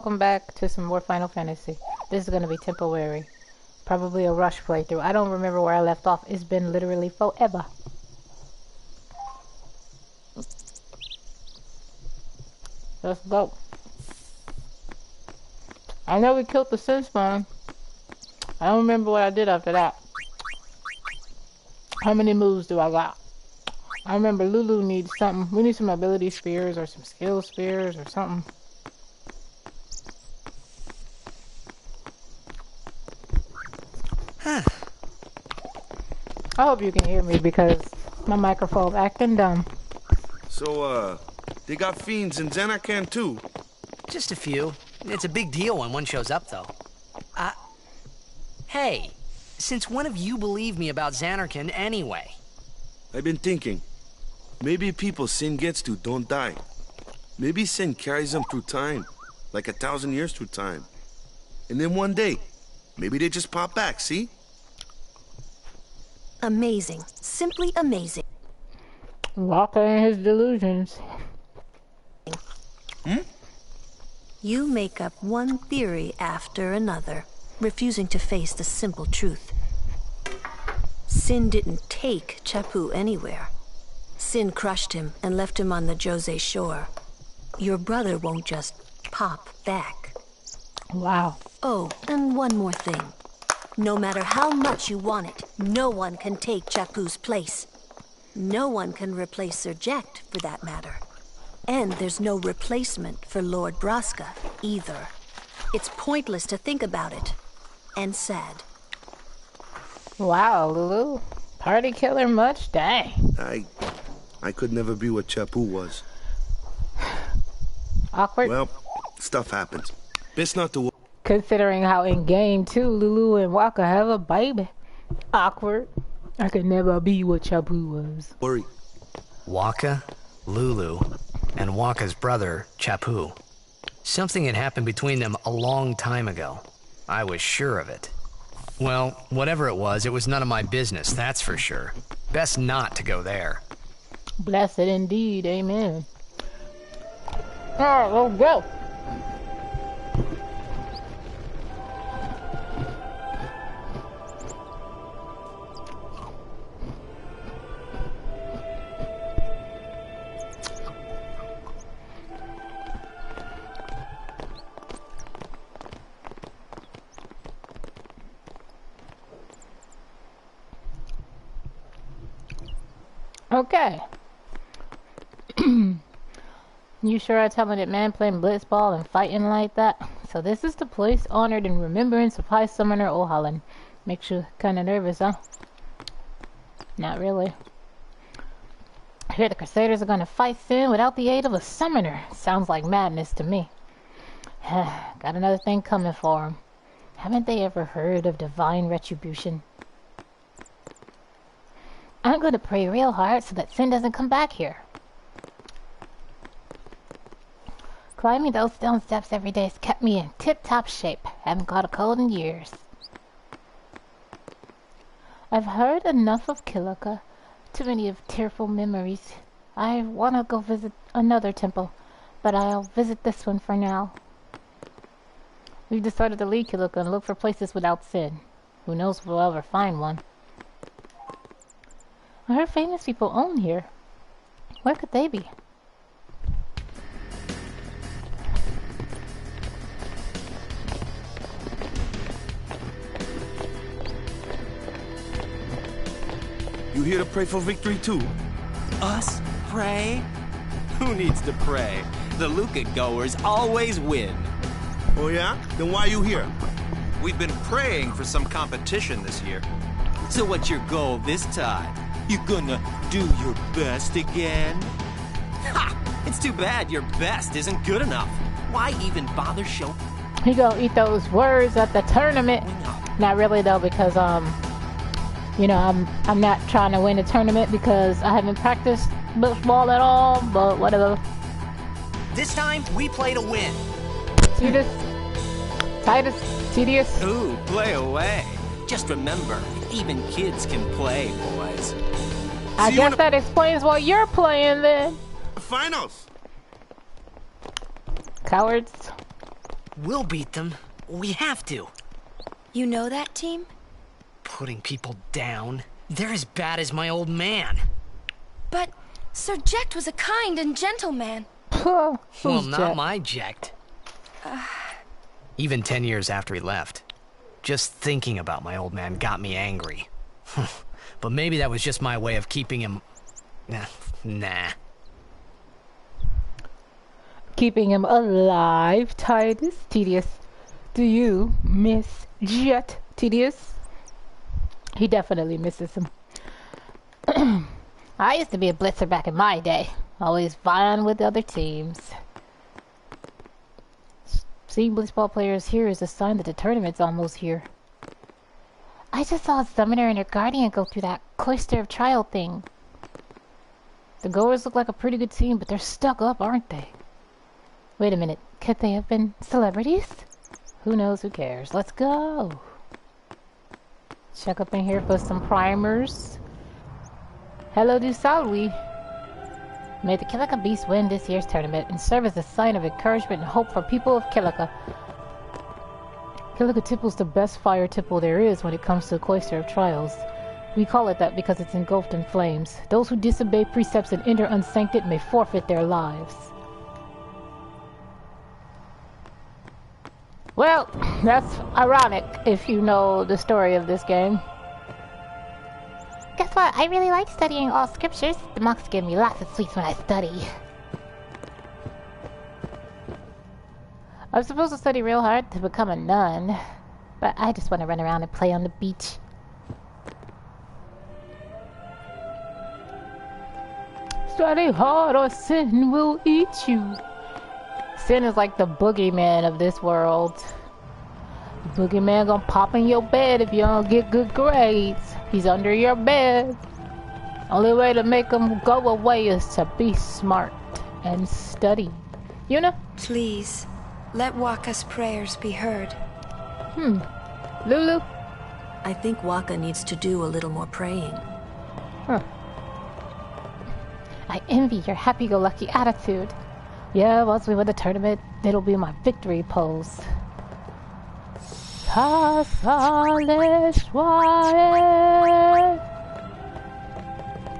Welcome back to some more Final Fantasy. This is going to be temporary. Probably a rush playthrough. I don't remember where I left off. It's been literally forever. Let's go. I know we killed the Sin Spawn. I don't remember what I did after that. How many moves do I got? I remember Lulu needs something. We need some ability spears or some skill spears or something. I hope you can hear me because my microphone's acting dumb. So, they got fiends in Zanarkand too? Just a few. It's a big deal when one shows up, though. Hey, since when have you believed me about Zanarkand anyway? I've been thinking. Maybe people Sin gets to don't die. Maybe Sin carries them through time, like 1,000 years through time. And then one day, maybe they just pop back, see? Amazing. Simply amazing. Walker and his delusions. You make up one theory after another, refusing to face the simple truth. Sin didn't take Chappu anywhere. Sin crushed him and left him on the Jose shore. Your brother won't just pop back. Wow. Oh, and one more thing. No matter how much you want it, no one can take Chappu's place. No one can replace Sir Jecht, for that matter. And there's no replacement for Lord Braska, either. It's pointless to think about it. And sad. Wow, Lulu. Party killer much? Dang. I could never be what Chappu was. Awkward. Well, stuff happens. Best not to... Considering how in game 2, Lulu and Waka have a baby. Awkward. I could never be what Chappu was. Worry. Waka, Lulu, and Waka's brother, Chappu. Something had happened between them a long time ago. I was sure of it. Well, whatever it was none of my business, that's for sure. Best not to go there. Blessed indeed, amen. Alright, let's go. Okay. You sure are a talented man playing blitzball and fighting like that? So this is the place honored in remembrance of High Summoner Ohalland. Makes you kinda nervous, huh? Not really. I hear the Crusaders are gonna fight Sin without the aid of a summoner. Sounds like madness to me. Got another thing coming for them. Haven't they ever heard of divine retribution? I'm gonna pray real hard so that Sin doesn't come back here. Climbing those stone steps every day has kept me in tip-top shape. Haven't caught a cold in years. I've heard enough of Kilika. Too many of tearful memories. I want to go visit another temple, but I'll visit this one for now. We've decided to leave Kilika and look for places without Sin. Who knows if we'll ever find one. I heard famous people own here. Where could they be? You here to pray for victory too? Us? Pray? Who needs to pray? The Luca goers always win. Oh yeah? Then why you here? We've been praying for some competition this year. So what's your goal this time? You gonna do your best again? Ha! It's too bad your best isn't good enough. Why even bother showing? He gonna eat those words at the tournament. Not really though, because you know, I'm not trying to win a tournament because I haven't practiced blitzball at all, but whatever. This time, we play to win. Tedious. Ooh, play away. Just remember, even kids can play, boys. I guess that explains why you're playing then. Finals! Cowards. We'll beat them. We have to. You know that team? Putting people down. They're as bad as my old man. But Sir Jecht was a kind and gentle man. Well, Who's not Jack? my Jecht. Even 10 years after he left. Just thinking about my old man got me angry. But maybe that was just my way of keeping him... Nah. Keeping him alive, Titus. Tedious. Do you miss Jet, Tedious? He definitely misses him. I used to be a blitzer back in my day. Always vying with the other teams. Seeing blitzball players here is a sign that the tournament's almost here. I just saw a summoner and her guardian go through that Cloister of Trial thing. The goers look like a pretty good team, but they're stuck up, aren't they? Wait a minute. Could they have been celebrities? Who knows? Who cares? Let's go. Check up in here for some primers. Hello, du Salwi. May the Kilika Beast win this year's tournament and serve as a sign of encouragement and hope for people of Kilika. Kilika Tipple's the best fire tipple there is when it comes to the Cloister of Trials. We call it that because it's engulfed in flames. Those who disobey precepts and enter unsancted may forfeit their lives. Well, that's ironic if you know the story of this game. Guess what? I really like studying all scriptures. The monks give me lots of sweets when I study. I'm supposed to study real hard to become a nun, but I just want to run around and play on the beach. Study hard or sin will eat you. Sin is like the boogeyman of this world. The boogeyman gonna pop in your bed if you don't get good grades. He's under your bed. Only way to make him go away is to be smart and study. Yuna? Please, let Waka's prayers be heard. Lulu? I think Waka needs to do a little more praying. Huh. I envy your happy-go-lucky attitude. Yeah, once we win the tournament, it'll be my victory pose.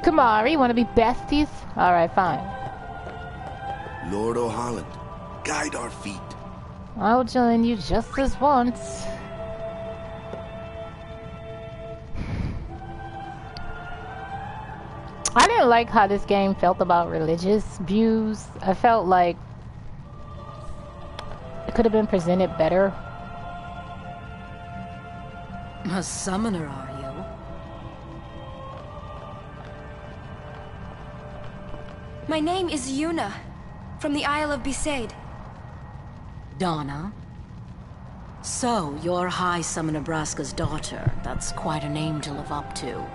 Kamari, wanna be besties? Alright, fine. Lord O'Holland, guide our feet. I'll join you just as once. I didn't like how this game felt about religious views. I felt like it could have been presented better. A summoner, are you? My name is Yuna, from the Isle of Besaid. Donna? So, you're High Summoner Braska's daughter. That's quite a name to live up to.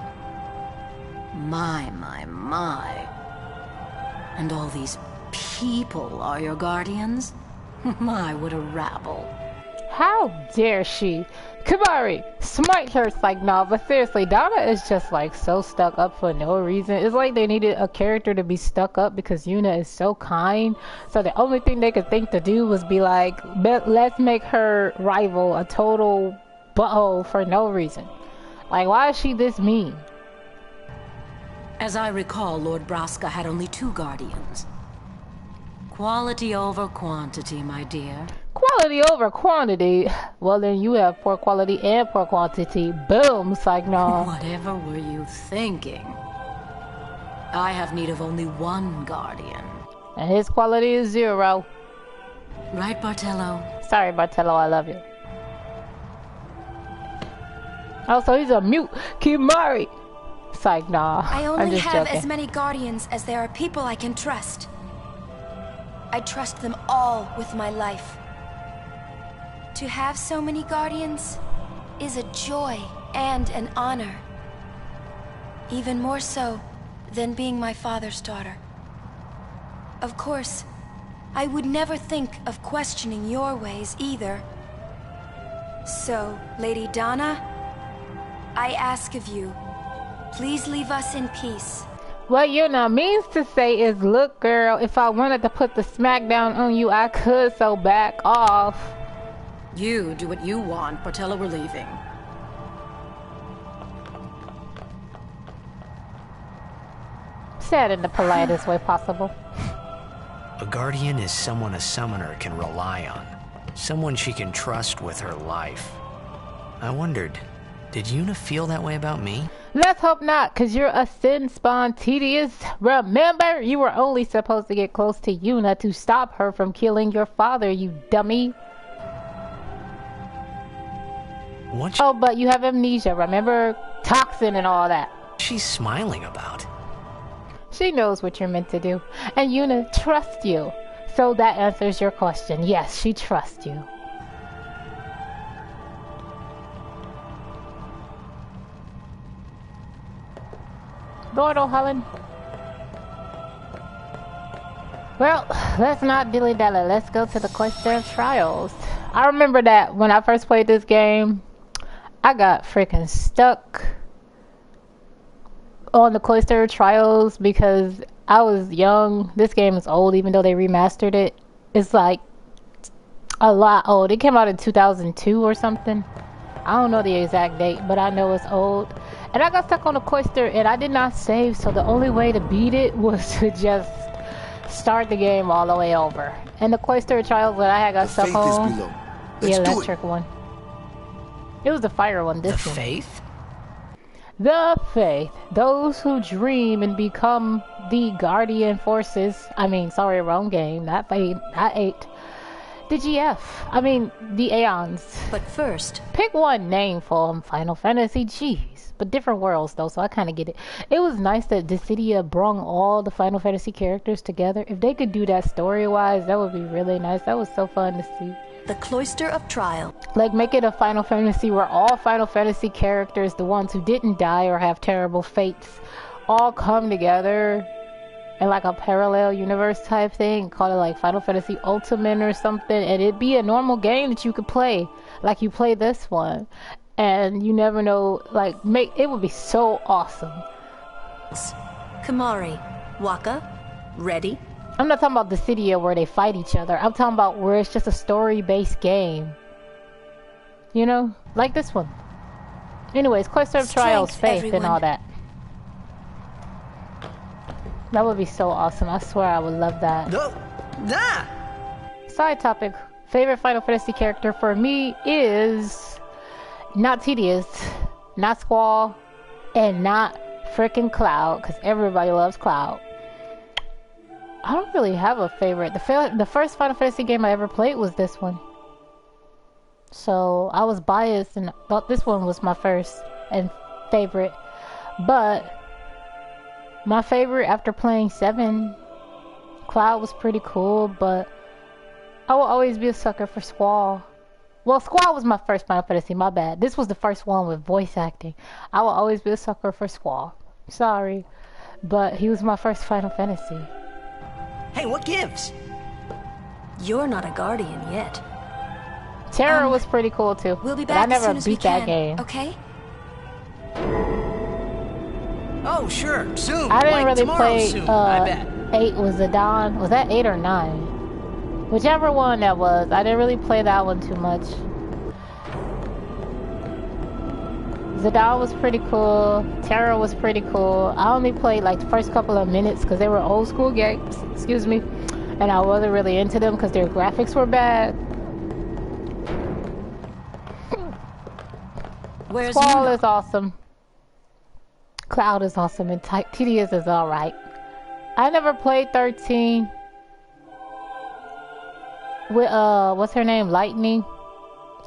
My. And all these people are your guardians? My, what a rabble. How dare she? Kamari, smite her. It's like, nah, but seriously, Donna is just like so stuck up for no reason. It's like they needed a character to be stuck up because Yuna is so kind. So the only thing they could think to do was be like, let's make her rival a total butthole for no reason. Like, why is she this mean? As I recall, Lord Braska had only 2 guardians. Quality over quantity, my dear. Quality over quantity? Well, then you have poor quality and poor quantity. Boom, psych, no. Whatever were you thinking? I have need of only 1 guardian. And his quality is 0. Right, Bartello? Sorry, Bartello, I love you. Also, he's a mute. Kimari. Psych, nah. I I'm only just have joking. as many guardians as there are people I can trust. I trust them all with my life. To have so many guardians is a joy and an honor. Even more so than being my father's daughter. Of course, I would never think of questioning your ways either. So, Lady Donna, I ask of you, please leave us in peace. What Yuna means to say is, look girl, if I wanted to put the smack down on you, I could, so back off. You do what you want, Portella, we're leaving. Said in the politest way possible. A guardian is someone a summoner can rely on. Someone she can trust with her life. I wondered, did Yuna feel that way about me? Let's hope not, because you're a sin spawn, Tedious. Remember, you were only supposed to get close to Yuna to stop her from killing your father, you dummy. What? Oh, but you have amnesia, remember? Toxin and all that. She's smiling about. She knows what you're meant to do. And Yuna trusts you. So that answers your question. Yes, she trusts you. Lord O'Halloran. Well, let's not dilly-dally. Let's go to the Cloister of Trials. I remember that when I first played this game, I got freaking stuck on the Cloister of Trials because I was young. This game is old, even though they remastered it. It's like a lot old. It came out in 2002 or something. I don't know the exact date, but I know it's old. And I got stuck on the Cloister and I did not save, so the only way to beat it was to just start the game all the way over. And the Cloister of Trials that I had got stuck on, the electric one. It was the fire one, this one. The Faith? The Faith. Those who dream and become the guardian forces. I mean, sorry, wrong game. Not Faith, not 8. The GF. I mean, the Aeons. But first, pick one name for them, Final Fantasy. Jeez. But different worlds, though, so I kind of get it. It was nice that Dissidia brung all the Final Fantasy characters together. If they could do that story-wise, that would be really nice. That was so fun to see. The Cloister of Trial. Like, make it a Final Fantasy where all Final Fantasy characters, the ones who didn't die or have terrible fates, all come together in like a parallel universe type thing. Call it like Final Fantasy Ultimate or something. And it'd be a normal game that you could play. Like you play this one. And you never know, like, it would be so awesome. Kimahri, Wakka, ready? I'm not talking about Dissidia where they fight each other. I'm talking about where it's just a story-based game. You know? Like this one. Anyways, Cloister of Trials, Faith, everyone. And all that. That would be so awesome. I swear I would love that. Side topic. Favorite Final Fantasy character for me is not Tedious, not Squall, and not freaking Cloud, because everybody loves Cloud. I don't really have a favorite. The first Final Fantasy game I ever played was this one. So I was biased and thought this one was my first and favorite. But my favorite after playing 7, Cloud was pretty cool, but I will always be a sucker for Squall. Well, Squall was my first Final Fantasy, my bad. This was the first one with voice acting. I will always be a sucker for Squall. Sorry, but he was my first Final Fantasy. Hey, what gives? You're not a guardian yet. Terra was pretty cool too. We'll be back as soon as we that can, game. Okay? Oh, sure, soon. I didn't really play soon, I bet. 8 was Zidane. Was that 8 or 9? Whichever one that was. I didn't really play that one too much. Zidane was pretty cool. Terra was pretty cool. I only played like the first couple of minutes because they were old school games. Excuse me. And I wasn't really into them because their graphics were bad. Squall is awesome. Cloud is awesome. And Tedious is alright. I never played 13. With, what's her name? Lightning.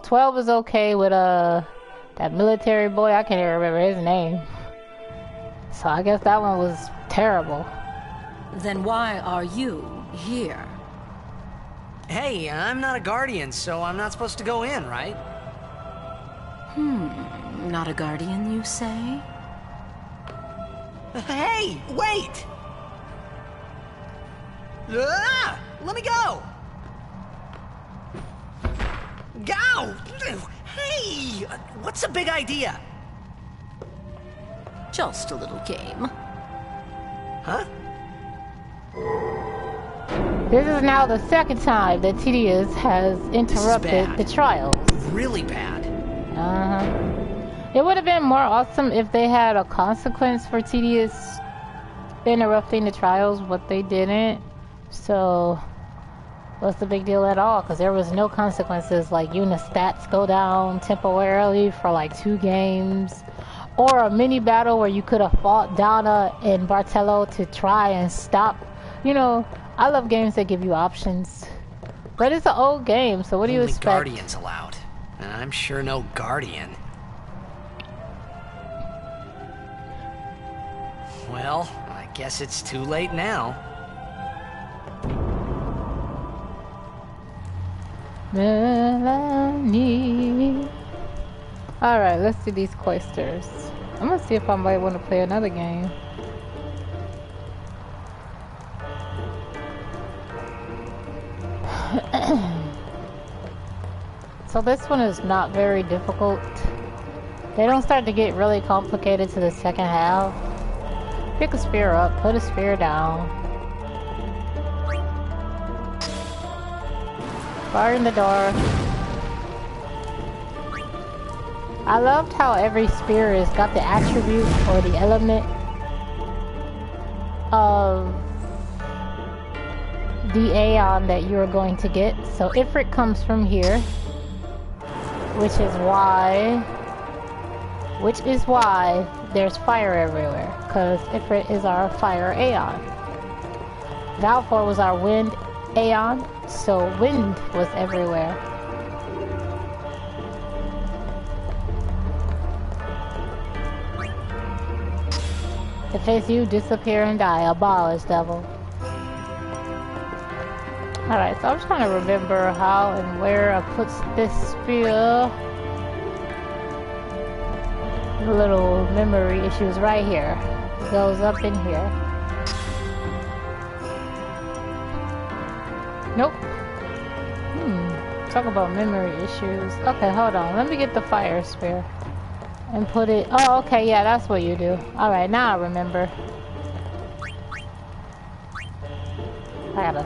12 is okay with, that military boy. I can't even remember his name. So I guess that one was terrible. Then why are you here? Hey, I'm not a guardian, so I'm not supposed to go in, right? Not a guardian, you say? Hey, wait! Ah, let me go! Go! Hey! What's the big idea? Just a little game. Huh? This is now the second time that Tedious has interrupted the trials. Really bad. It would have been more awesome if they had a consequence for Tedious interrupting the trials, but they didn't. So, what's the big deal at all? Because there was no consequences, like Yuna's stats go down temporarily for like 2 games. Or a mini battle where you could have fought Donna and Bartello to try and stop. You know, I love games that give you options. But it's an old game, so what do you expect? Guardians allowed. And I'm sure no Guardian. Well, I guess it's too late now. Melanie. Alright, let's do these questers. I'm gonna see if I might want to play another game. So this one is not very difficult. They don't start to get really complicated to the second half. Pick a spear up, put a spear down. Fire in the door. I loved how every spear has got the attribute or the element of the Aeon that you are going to get. So Ifrit comes from here, which is why there's fire everywhere, because Ifrit is our fire Aeon. Valfor was our wind Aeon, so wind was everywhere. To face you, disappear and die, abolish, devil. Alright, so I'm trying to remember how and where I put this spear. Little memory issues right here. It goes up in here. Nope. Talk about memory issues. Okay, hold on. Let me get the fire spear. And put it... Oh, okay, yeah, that's what you do. Alright, now I remember. I gotta...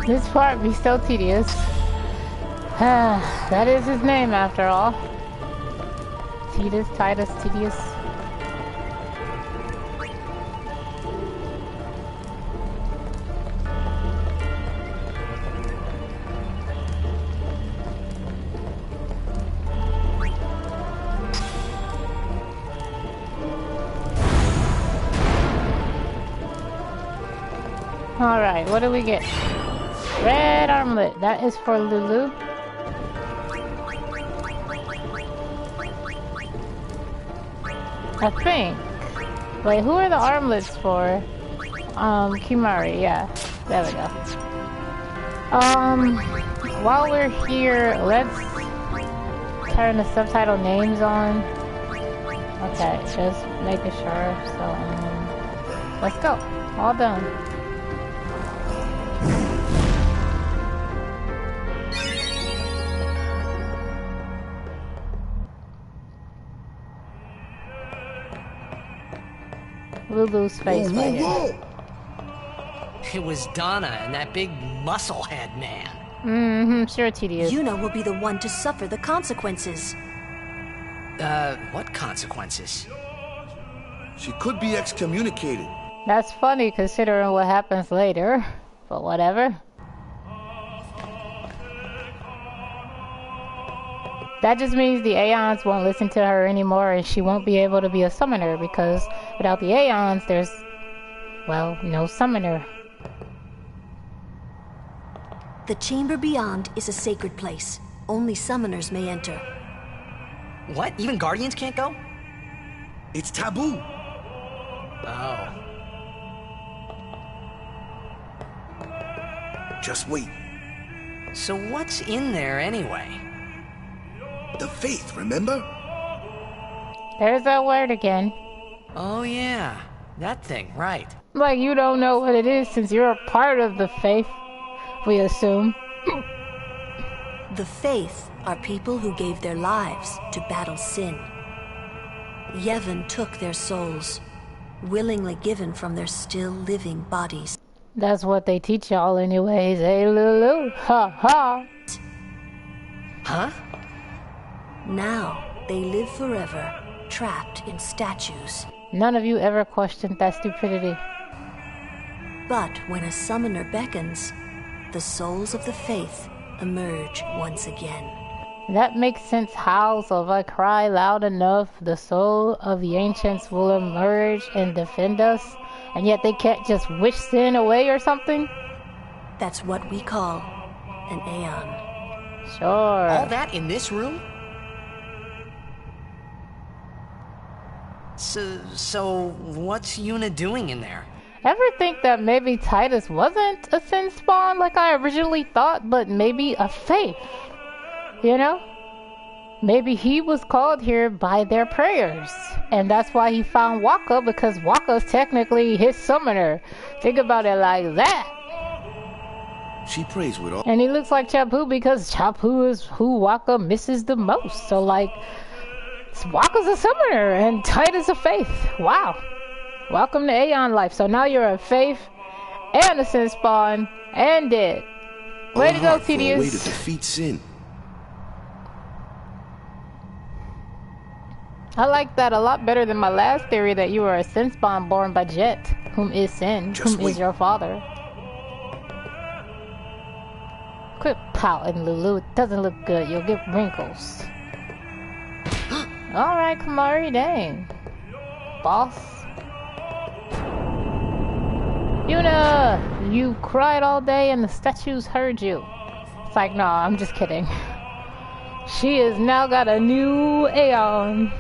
This part be so tedious. That is his name after all. Titus, tedious. Alright, what do we get? Red armlet. That is for Lulu. I think. Wait, who are the armlets for? Kimahri, yeah. There we go. While we're here, let's turn the subtitle names on. Okay, just making sure. So, let's go. All done. Lulu's face right here. It was Donna and that big musclehead man. Mm-hmm, sure tedious. Yuna will be the one to suffer the consequences. What consequences? She could be excommunicated. That's funny considering what happens later, but whatever. That just means the Aeons won't listen to her anymore and she won't be able to be a summoner because without the Aeons there's, well, no summoner. The chamber beyond is a sacred place. Only summoners may enter. What? Even Guardians can't go? It's taboo. Oh. Just wait. So what's in there anyway? The faith, remember? There's that word again. Oh yeah, that thing, right. Like you don't know what it is since you're a part of the faith, we assume. The faith are people who gave their lives to battle sin. Yevon took their souls, willingly given from their still living bodies. That's what they teach y'all anyways, eh, Lulu? Ha ha! Huh? Now, they live forever, trapped in statues. None of you ever questioned that stupidity. But when a summoner beckons, the souls of the faith emerge once again. That makes sense how, so if I cry loud enough, the soul of the ancients will emerge and defend us, and yet they can't just wish sin away or something? That's what we call an Aeon. Sure. All that in this room? So what's Yuna doing in there? Ever think that maybe Titus wasn't a sin spawn like I originally thought, but maybe a faith? You know? Maybe he was called here by their prayers. And that's why he found Waka, because Waka's technically his summoner. Think about it like that. She prays with all. And he looks like Chappu because Chappu is who Waka misses the most. So like, Waka's a summoner and Titus a faith. Wow. Welcome to Aeon life. So now you're a faith and a sin spawn and dead. Way to go, Tedious. Way to defeat sin. I like that a lot better than my last theory that you were a sin spawn born by Jet, whom is sin, Just whom wait. is your father. Quit pouting, Lulu. It doesn't look good. You'll get wrinkles. Alright, Kimahri, dang. Boss. Yuna! You cried all day and the statues heard you. It's like, nah, I'm just kidding. She has now got a new Aeon.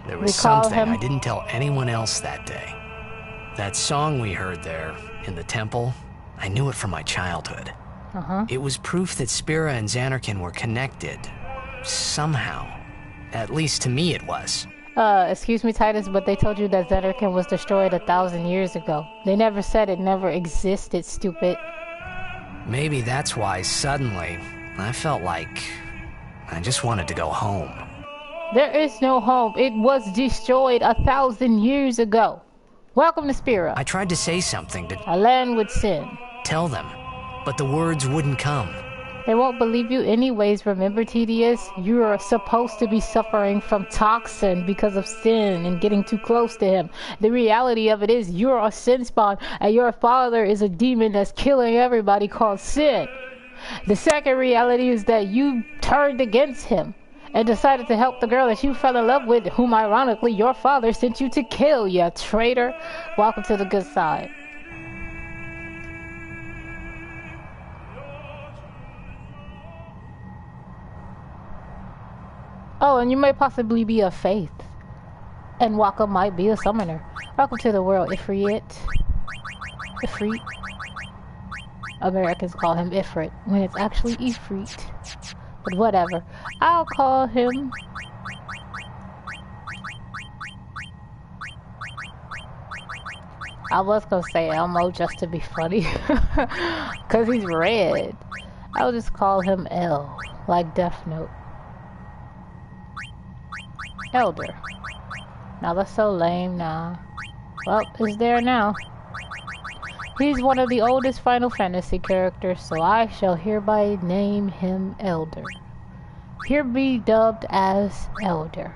There was Recall something him. I didn't tell anyone else that day. That song we heard there, in the temple, I knew it from my childhood. It was proof that Spira and Zanarkand were connected. Somehow. At least to me it was. Excuse me, Titus, but they told you that Zanarkand was destroyed 1,000 years ago. They never said it never existed, stupid. Maybe that's why suddenly I felt like I just wanted to go home. There is no home. It was destroyed 1,000 years ago. Welcome to Spira, I tried to say something to a land with sin. tell them, but the words wouldn't come. They won't believe you anyways. Remember, Tedious? You are supposed to be suffering from toxin because of sin and getting too close to him. The reality of it is you're a sin spawn, and your father is a demon that's killing everybody called Sin. The second reality is that you turned against him and decided to help the girl that you fell in love with, whom ironically your father sent you to kill, you traitor. Welcome to the good side. Oh, and you may possibly be of faith. And Wakka might be a summoner. Welcome to the world, Ifrit. Ifrit. Americans call him Ifrit, when it's actually Ifrit. But whatever. I'll call him... I was gonna say Elmo just to be funny. Cause he's red. I'll just call him L, like Death Note. Elder. Now that's so lame, nah. Well, it's there now. He's one of the oldest Final Fantasy characters, so I shall hereby name him Elder. Here be dubbed as Elder.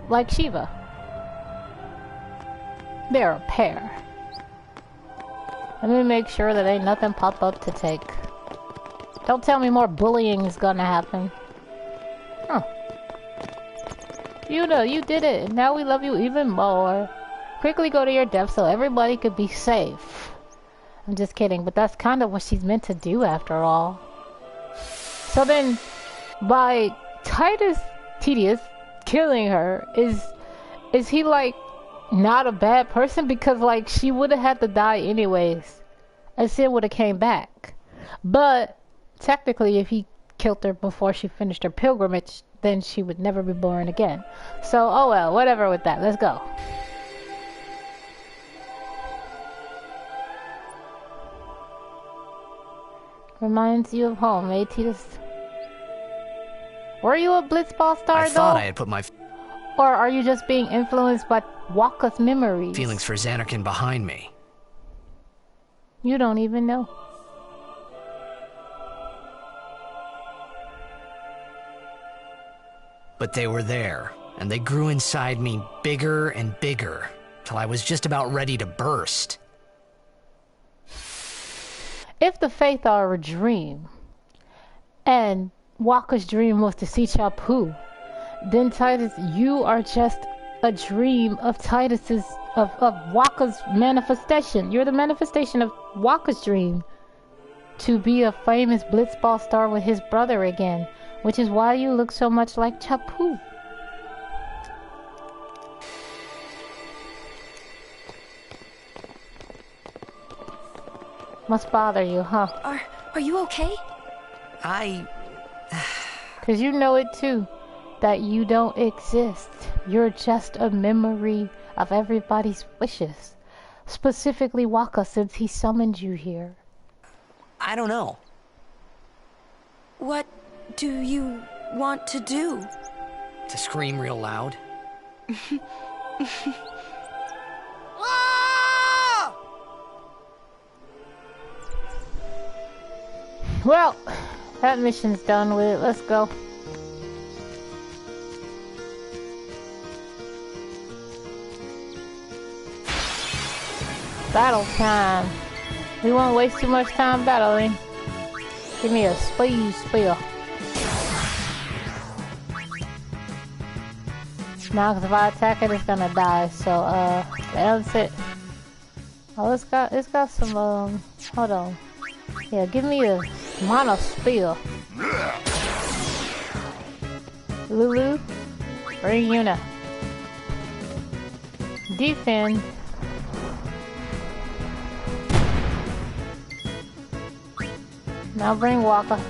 Like Shiva. They're a pair. Let me make sure that ain't nothing pop up to take. Don't tell me more bullying is gonna happen. Huh. Yuna, you did it, and now we love you even more. Quickly go to your death so everybody could be safe. I'm just kidding, but that's kind of what she's meant to do after all. So then, by Tedious killing her, is he like not a bad person? Because like she would have had to die anyways, and Sin would have came back. But technically, if he killed her before she finished her pilgrimage, then she would never be born again. So, oh well, whatever with that. Let's go. Reminds you of home, eh, Tidus? Were you a Blitzball star, I thought I had put my or are you just being influenced by Wakka's memories? feelings for Zanarkand behind me. You don't even know. But they were there, and they grew inside me bigger and bigger, till I was just about ready to burst. If the Faith are a dream, and Wakka's dream was to see Chappu, then Tidus, you are just a dream of Tidus's, of Wakka's manifestation. You're the manifestation of Wakka's dream to be a famous Blitzball star with his brother again, which is why you look so much like Chappu. Must bother you, huh? Are you okay? Cause you know it too, that you don't exist. You're just a memory of everybody's wishes. Specifically Wakka, since he summoned you here. I don't know. What do you want to do? To scream real loud. Well, that mission's done with it. Let's go. Battle time. We won't waste too much time battling. Give me a speed spell. Now, cause if I attack it, it's gonna die. So, that's it. Oh, it's got some, hold on. Yeah, give me a Mana Spear. Lulu, bring Yuna. Defend. Now bring Wakka.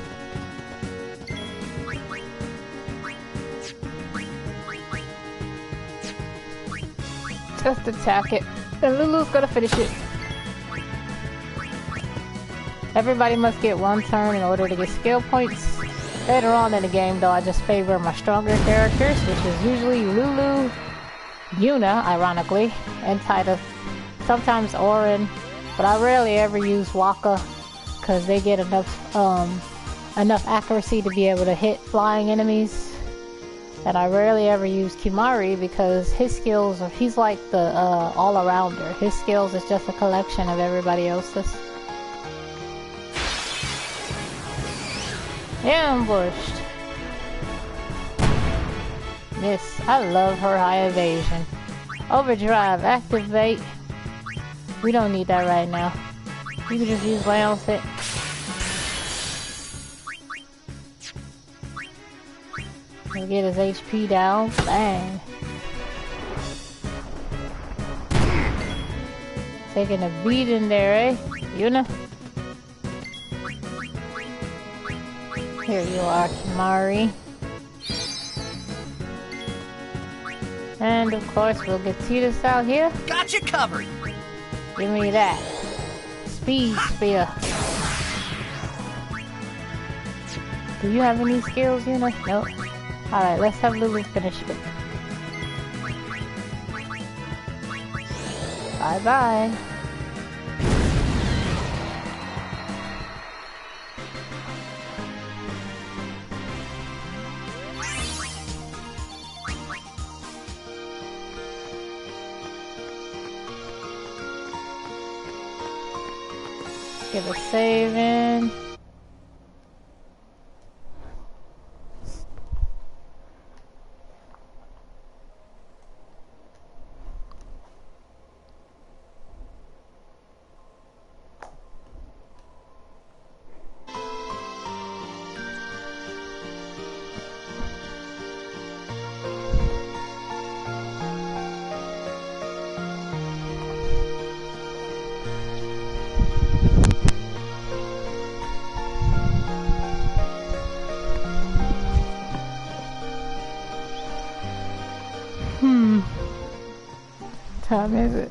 Just attack it. And Lulu's gonna finish it. Everybody must get one turn in order to get skill points. Later on in the game, though, I just favor my stronger characters, which is usually Lulu, Yuna, ironically, and Tidus. Sometimes Auron, but I rarely ever use Wakka because they get enough accuracy to be able to hit flying enemies. And I rarely ever use Kimahri because his skills, he's like the all-arounder. His skills is just a collection of everybody else's. Ambushed. Miss. I love her high evasion. Overdrive. Activate. We don't need that right now. You can just use Lance Hit. We'll get his HP down. Bang. Taking a beating there, eh? Yuna? Here you are, Kimahri. And of course, we'll get Tidus out here. Got you covered! Give me that. Speed Spear. Do you have any skills, Yuna? Nope. Alright, let's have Lulu finish it. Bye-bye. Get a save in. Time is it?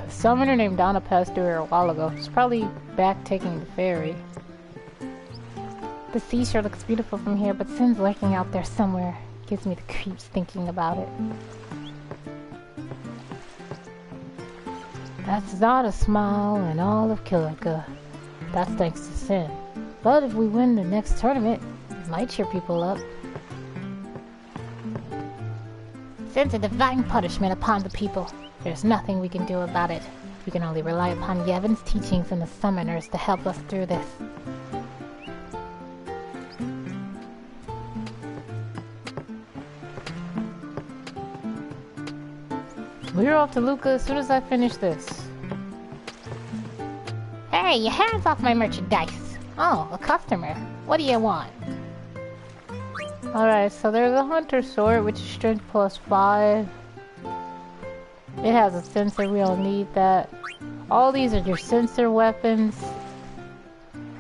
Summoner named Donna passed through here a while ago. She's probably back taking the ferry. The seashore looks beautiful from here, but Sin's lurking out there somewhere. Gives me the creeps thinking about it. That's not a smile in all of Kilika. That's thanks to Sin. But if we win the next tournament, it might cheer people up. Sin's a divine punishment upon the people. There's nothing we can do about it. We can only rely upon Yevon's teachings and the summoners to help us through this. We're off to Luca as soon as I finish this. Hey, your hands off my merchandise! Oh, a customer. What do you want? Alright, so there's a hunter sword, which is strength plus 5. It has a sensor, we don't need that. All these are your sensor weapons.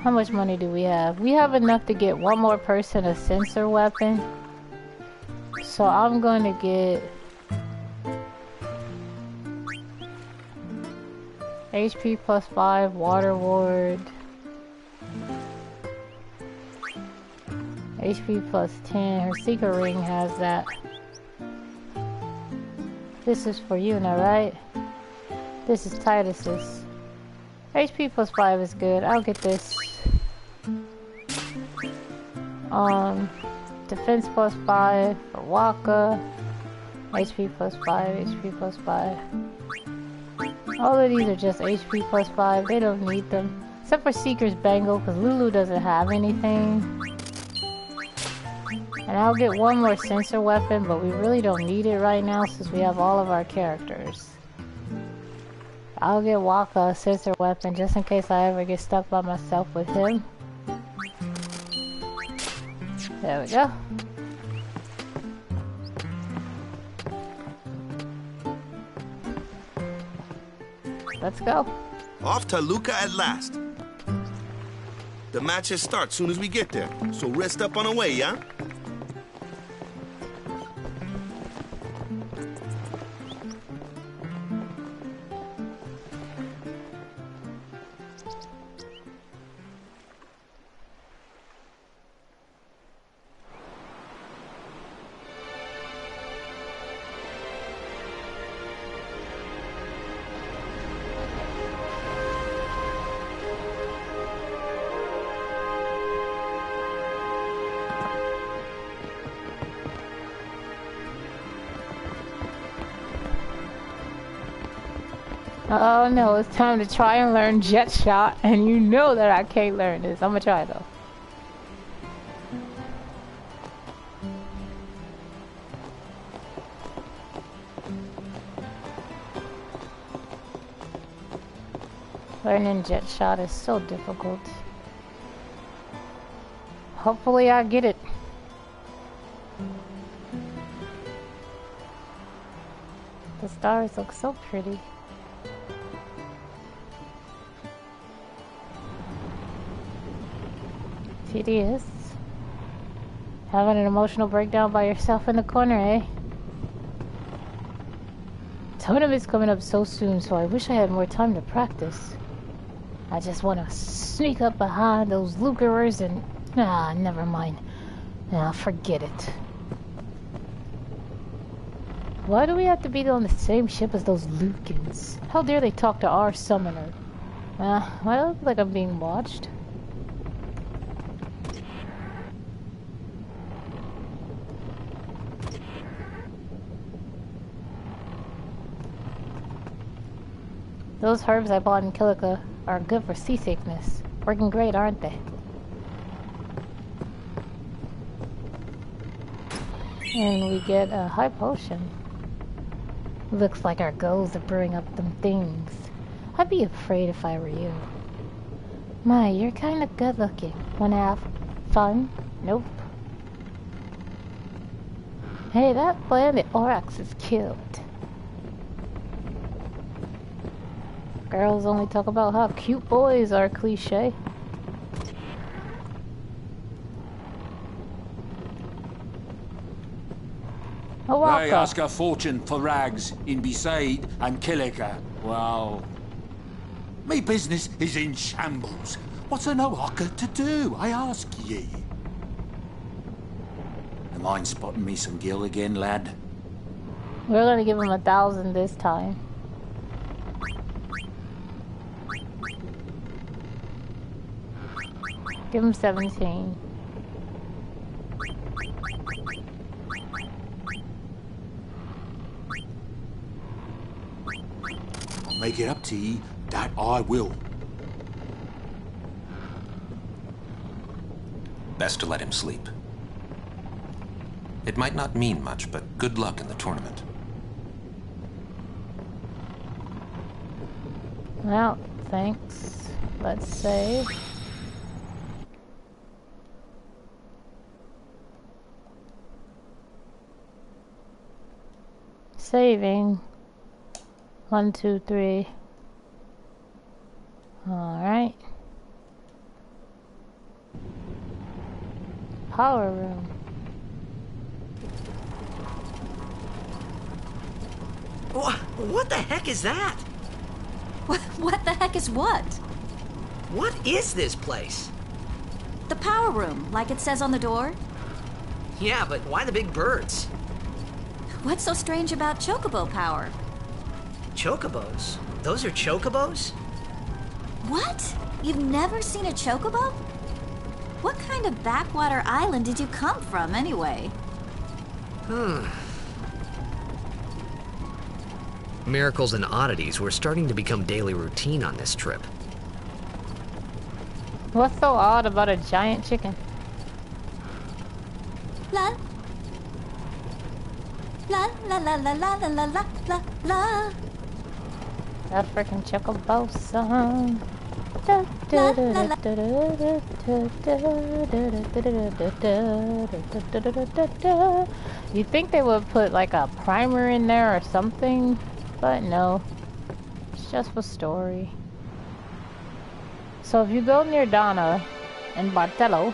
How much money do we have? We have enough to get one more person a sensor weapon. So I'm going to get... HP plus 5, Water Ward. HP plus 10. Her secret ring has that. This is for Yuna, right? This is Tidus's. HP plus 5 is good. I'll get this. Defense plus 5 for Wakka. HP plus 5, HP plus 5. All of these are just HP plus 5. They don't need them. Except for Seeker's Bangle, because Lulu doesn't have anything. And I'll get one more sensor weapon, but we really don't need it right now since we have all of our characters. I'll get Wakka a sensor weapon just in case I ever get stuck by myself with him. There we go. Let's go. Off to Luca at last. The matches start soon as we get there, so rest up on the way, yeah? Oh no, it's time to try and learn jet shot, and you know that I can't learn this. I'm gonna try though. Learning jet shot is so difficult. Hopefully I get it. The stars look so pretty. Tedious. Having an emotional breakdown by yourself in the corner, eh? Tournament's coming up so soon, so I wish I had more time to practice. I just want to sneak up behind those lucrers and... Ah, never mind. Ah, forget it. Why do we have to be on the same ship as those Lucans? How dare they talk to our summoner? Why do I look like I'm being watched? Those herbs I bought in Kilika are good for seasickness. Working great, aren't they? And we get a high potion. Looks like our goals are brewing up them things. I'd be afraid if I were you. My, you're kinda good looking. Wanna have fun? Nope. Hey, that planet Orax is killed. Girls only talk about how cute boys are cliche. They ask a fortune for rags in Besaid and Kilika. Well, me business is in shambles. What's an Oaka to do, I ask ye? You mind spotting me some gil again, lad? We're gonna give him 1,000 this time. Give him 17. Make it up to ye, that I will. Best to let him sleep. It might not mean much, but good luck in the tournament. Well, thanks. Let's save. Saving. 1, 2, 3. Alright. Power room. What the heck is that? What the heck is what? What is this place? The power room, like it says on the door. Yeah, but why the big birds? What's so strange about chocobo power? Chocobos? Those are chocobos? What? You've never seen a chocobo? What kind of backwater island did you come from, anyway? Miracles and oddities were starting to become daily routine on this trip. What's so odd about a giant chicken? La la la la la la la la la la la. That freaking chocobo song. You think they would put like a primer in there or something, but no. It's just for story. So if you go near Donna and Bartello,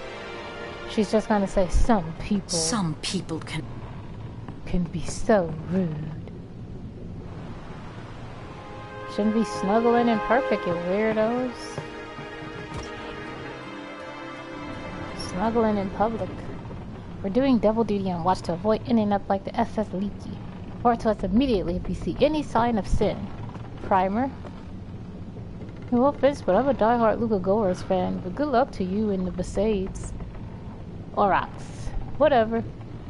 she's just gonna say some people can be so rude. Shouldn't be snuggling in perfect, you weirdos. Snuggling in public. We're doing double duty on watch to avoid ending up like the SS Leaky. Report to us immediately if you see any sign of sin. Primer. No offense, but I'm a diehard Luca Goers fan, but good luck to you in the Besaids. Orax. Whatever.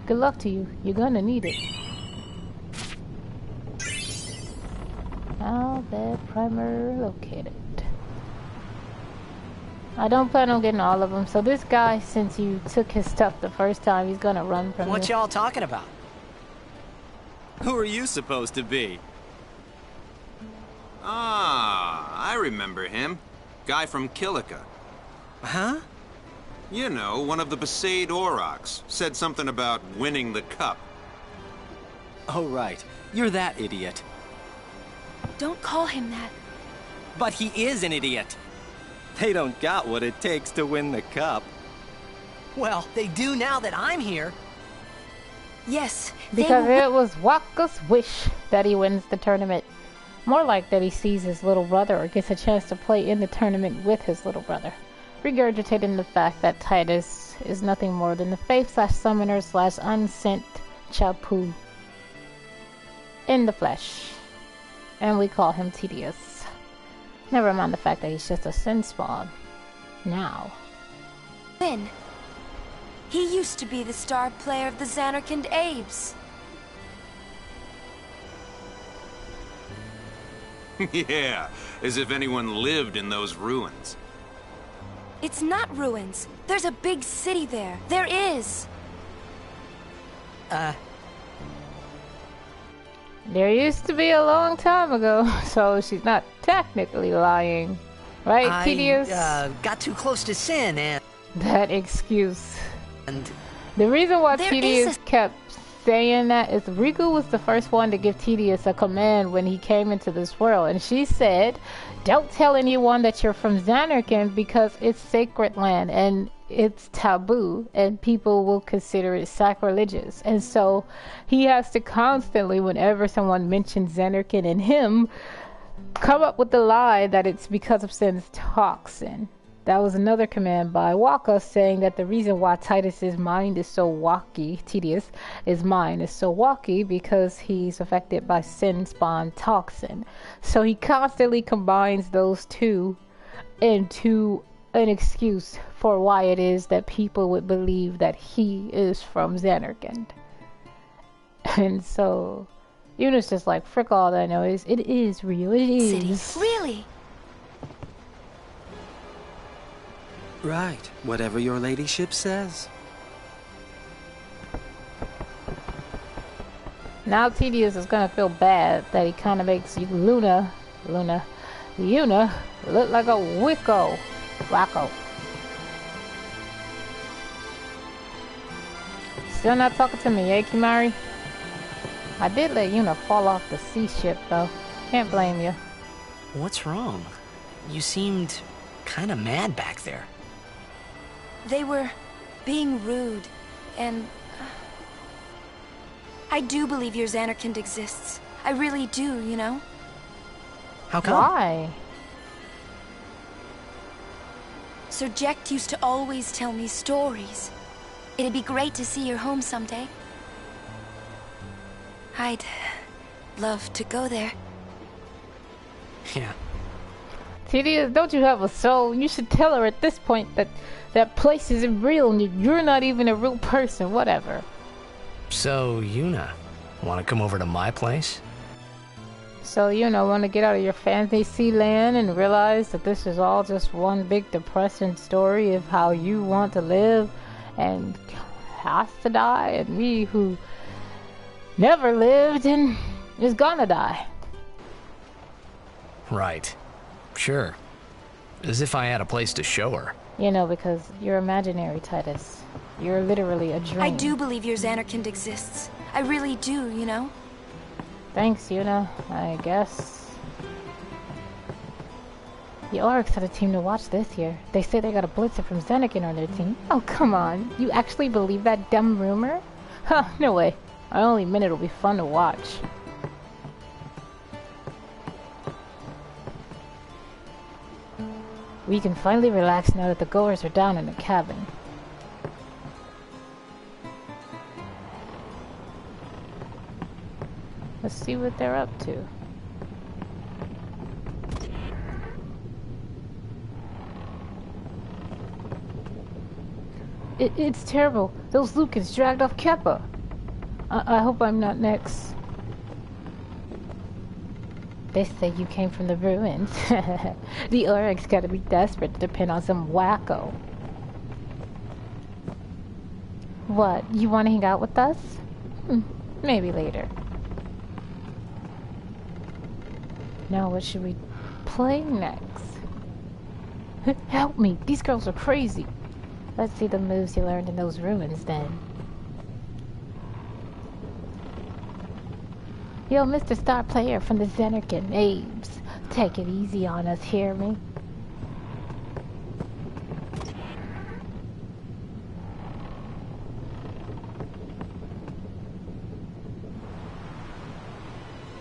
Good luck to you. You're gonna need it. How bed primer located. I don't plan on getting all of them. So this guy, since you took his stuff the first time, he's gonna run from you. What y'all talking about? Who are you supposed to be? Ah, I remember him. Guy from Kilika. Huh? You know, one of the Besaid Aurochs. Said something about winning the cup. Oh, right. You're that idiot. Don't call him that. But he is an idiot. They don't got what it takes to win the cup. Well, they do now that I'm here. Yes, because it was Wakka's wish that he wins the tournament. More like that he sees his little brother or gets a chance to play in the tournament with his little brother. Regurgitating the fact that Tidus is nothing more than the faith/summoner/unsent Chappu in the flesh. And we call him Tedious. Never mind the fact that he's just a sin spawn. Now. Win. He used to be the star player of the Zanarkand Abes. Yeah, as if anyone lived in those ruins. It's not ruins. There's a big city there. There is. There used to be a long time ago, so she's not technically lying. Right, Tedious? Got too close to Sin and... That excuse. And... The reason why Tedious kept saying that is Riku was the first one to give Tedious a command when he came into this world. And she said, don't tell anyone that you're from Zanarkand because it's sacred land and it's taboo and people will consider it sacrilegious. And so he has to constantly, whenever someone mentions Zanarkand and him, come up with the lie that it's because of Sin's toxin. That was another command by Wakka saying that the reason why Tidus's mind is so wacky, Tedious, his mind is so wacky because he's affected by Sin spawn toxin. So he constantly combines those two into an excuse for why it is that people would believe that he is from Zanarkand. And so Yuna's just like, frick all that noise. It is real. It is. City. Really? Right. Whatever your ladyship says. Now Tedious is gonna feel bad that he kind of makes Yuna look like a wacko. Still not talking to me, eh, Kimari? I did let Yuna fall off the sea ship, though. Can't blame you. What's wrong? You seemed kind of mad back there. They were being rude, and... I do believe your Zanarkand exists. I really do, you know? How come? Why? Sir Jecht used to always tell me stories. It'd be great to see your home someday. I'd love to go there. Yeah. Tedious, don't you have a soul? You should tell her at this point that that place isn't real and you're not even a real person, whatever. So, Yuna, want to come over to my place? So, want to get out of your fantasy land and realize that this is all just one big depressing story of how you want to live and has to die, and me who never lived and is gonna die. Right. Sure. As if I had a place to show her. Because you're imaginary, Tidus. You're literally a dream. I do believe your Zanarkand exists. I really do, you know? Thanks, Yuna, I guess. The Aurochs had a team to watch this year. They say they got a blitzer from Zanarkand on their team. Oh, come on. You actually believe that dumb rumor? Huh, no way. I only meant it'll be fun to watch. We can finally relax now that the goers are down in the cabin. Let's see what they're up to. It's terrible. Those Lucans dragged off Keppa. I hope I'm not next. They say you came from the ruins. The Aurochs gotta be desperate to depend on some wacko. What, you wanna hang out with us? Maybe later. Now what should we play next? Help me, these girls are crazy. Let's see the moves you learned in those ruins then. Yo, Mr. Star Player from the Zenerkin Apes. Take it easy on us, hear me?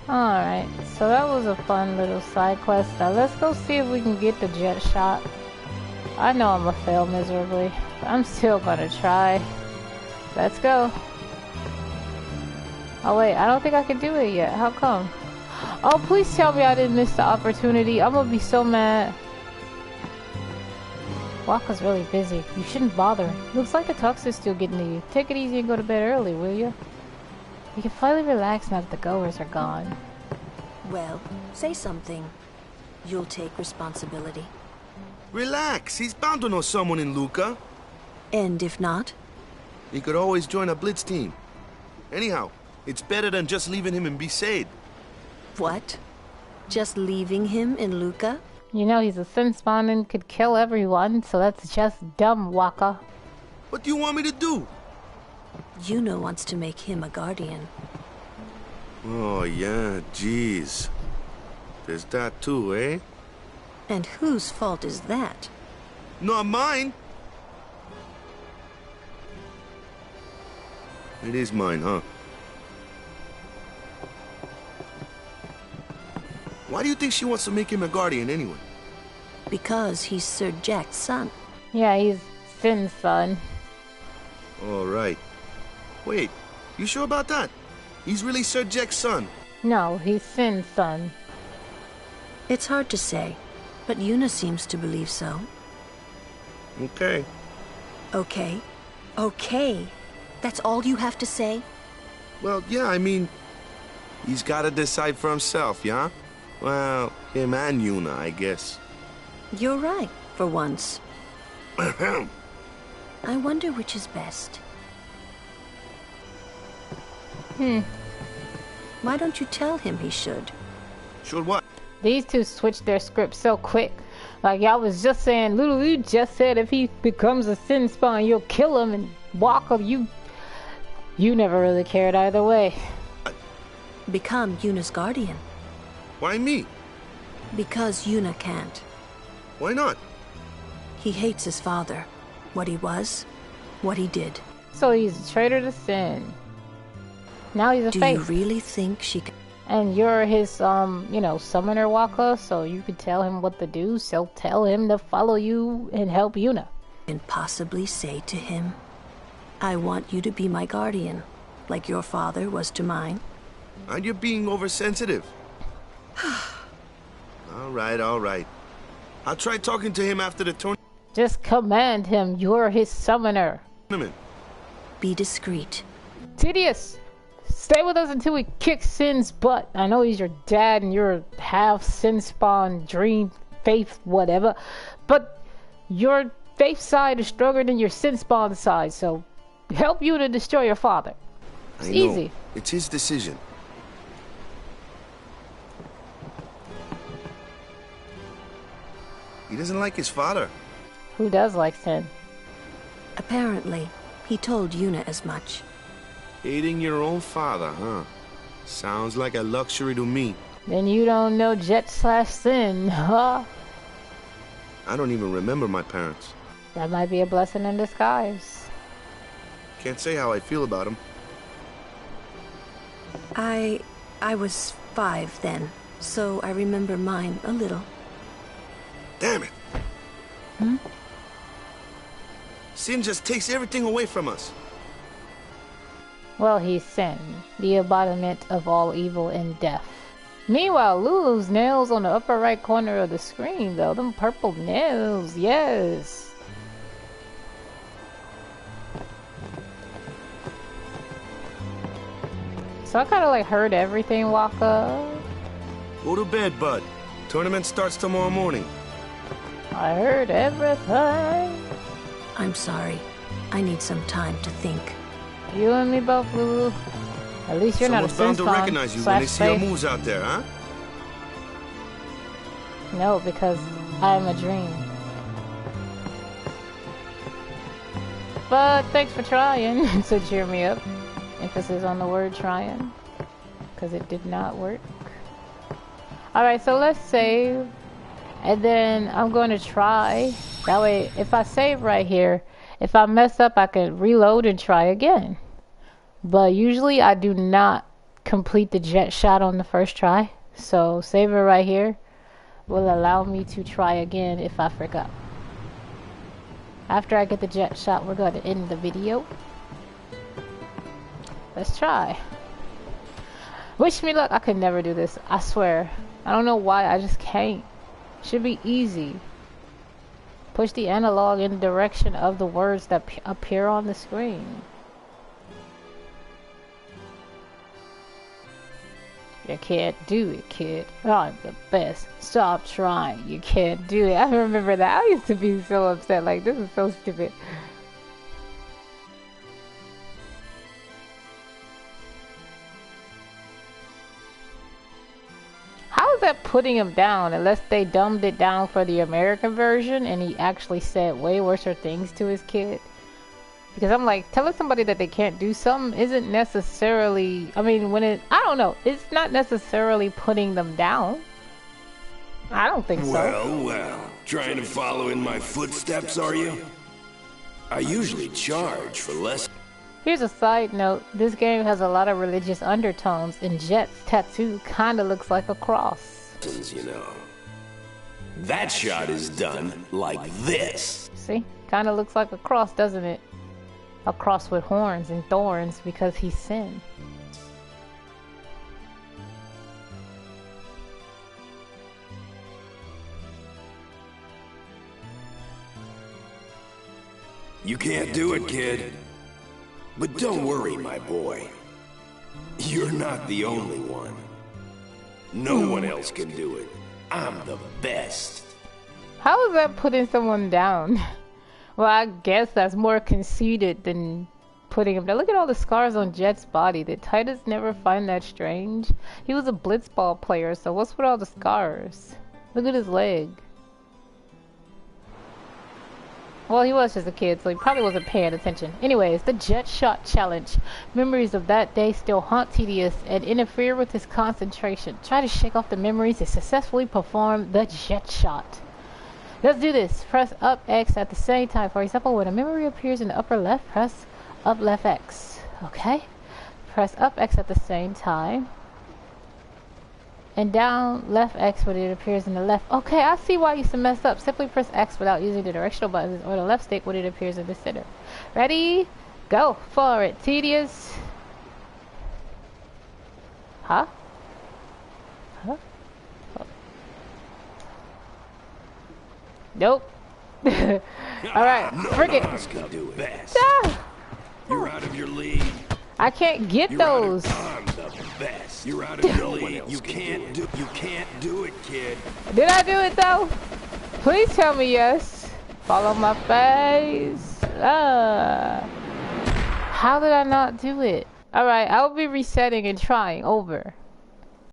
Alright, so that was a fun little side quest. Now let's go see if we can get the jet shot. I know I'm gonna fail miserably, but I'm still gonna try. Let's go. Oh wait, I don't think I can do it yet. How come? Oh, please tell me I didn't miss the opportunity. I'm gonna be so mad. Wakka's really busy. You shouldn't bother. Looks like the tux is still getting to you. Take it easy and go to bed early, will you? You can finally relax now that the goers are gone. Well, say something. You'll take responsibility. Relax, he's bound to know someone in Luca. And if not? He could always join a blitz team. Anyhow, it's better than just leaving him in Besaid. What? Just leaving him in Luca? You know he's a sin spawn and could kill everyone, so that's just dumb, Wakka. What do you want me to do? Yuna wants to make him a guardian. Oh yeah, jeez. There's that too, eh? And whose fault is that? Not mine. It is mine, huh? Why do you think she wants to make him a guardian anyway? Because he's Sir Jack's son. Yeah, he's Sin's son. All right. Wait, you sure about that? He's really Sir Jack's son? No, he's Sin's son. It's hard to say, but Yuna seems to believe so. Okay. Okay. Okay. That's all you have to say? Well, yeah, I mean, he's got to decide for himself, yeah? Well, him and Yuna, I guess. You're right, for once. I wonder which is best. Why don't you tell him he should? Should what? These two switched their script so quick. Like y'all was just saying, Lulu, you just said if he becomes a sin spawn, you'll kill him, and Wakka, you never really cared either way. Become Yuna's guardian. Why me? Because Yuna can't. Why not? He hates his father. What he was, what he did. So he's a traitor to sin. Now he's a Do fake. you really think she can... And you're his, summoner, Wakka, so you could tell him what to do, so tell him to follow you and help Yuna. And possibly say to him, I want you to be my guardian, like your father was to mine. And you're being oversensitive. All right. I'll try talking to him after the tournament. Just command him, you're his summoner. Be discreet. Tidius! Stay with us until we kick Sin's butt. I know he's your dad and you're half Sin spawn, dream, faith, whatever. But your faith side is stronger than your Sin spawn side, so help you to destroy your father. It's easy. It's his decision. He doesn't like his father. Who does like Sin? Apparently, he told Yuna as much. Hating your own father, huh? Sounds like a luxury to me. Then you don't know Jet/Sin, huh? I don't even remember my parents. That might be a blessing in disguise. Can't say how I feel about them. I was 5 then, so I remember mine a little. Damn it! Sin just takes everything away from us. Well, he's Sin, the embodiment of all evil and death. Meanwhile, Lulu's nails on the upper right corner of the screen, though. Them purple nails, yes. So I kind of like heard everything, Wakka. Go to bed, bud. Tournament starts tomorrow morning. I heard everything. I'm sorry. I need some time to think. You and me both, Lulu. At least you're Someone's not a bound to Sims recognize you when they see your moves out there, huh? No, because I'm a dream. But thanks for trying to cheer me up. Emphasis on the word trying. Because it did not work. Alright, so let's save. And then I'm going to try. That way, if I save right here, if I mess up, I can reload and try again. But usually I do not complete the jet shot on the first try. So save it right here will allow me to try again if I forgot. After I get the jet shot, we're going to end the video. Let's try. Wish me luck. I could never do this. I swear. I don't know why. I just can't. Should be easy. Push the analog in the direction of the words that appear on the screen. You can't do it, kid. I'm the best. Stop trying. You can't do it. I remember that. I used to be so upset. Like, this is so stupid. How is that putting him down? Unless they dumbed it down for the American version and he actually said way worse things to his kid. Because I'm like, telling somebody that they can't do something isn't necessarily, I mean, when it, I don't know, it's not necessarily putting them down. I don't think so. Well, trying to follow in my footsteps, are you? I usually charge for less. Here's a side note, this game has a lot of religious undertones, and Jet's tattoo kinda looks like a cross. You know. That shot is done like this. See? Kinda looks like a cross, doesn't it? A cross with horns and thorns because he's sin. You can't do it, kid. But don't worry, my boy. You're not the only one. No one else can do it. I'm the best. How is that putting someone down? Well, I guess that's more conceited than putting him down. Look at all the scars on Jet's body. Did Titus never find that strange? He was a blitzball player, so what's with all the scars? Look at his leg. Well, he was just a kid, so he probably wasn't paying attention. Anyways, the jet shot challenge. Memories of that day still haunt Tedious and interfere with his concentration. Try to shake off the memories to successfully perform the jet shot. Let's do this. Press up X at the same time. For example, when a memory appears in the upper left, press up left X. Okay? Press up X at the same time. And down left X when it appears in the left. Okay, I see why I used to mess up. Simply press X without using the directional buttons or the left stick when it appears in the center. Ready? Go for it. Tedious. Huh? Huh? Oh. Nope. Alright, frick it. Ah! You're out of your league. I can't get those. I'm the best. You're out of your league. You can't do it, kid. Did I do it though? Please tell me yes. Follow my face. How did I not do it? Alright, I'll be resetting and trying over.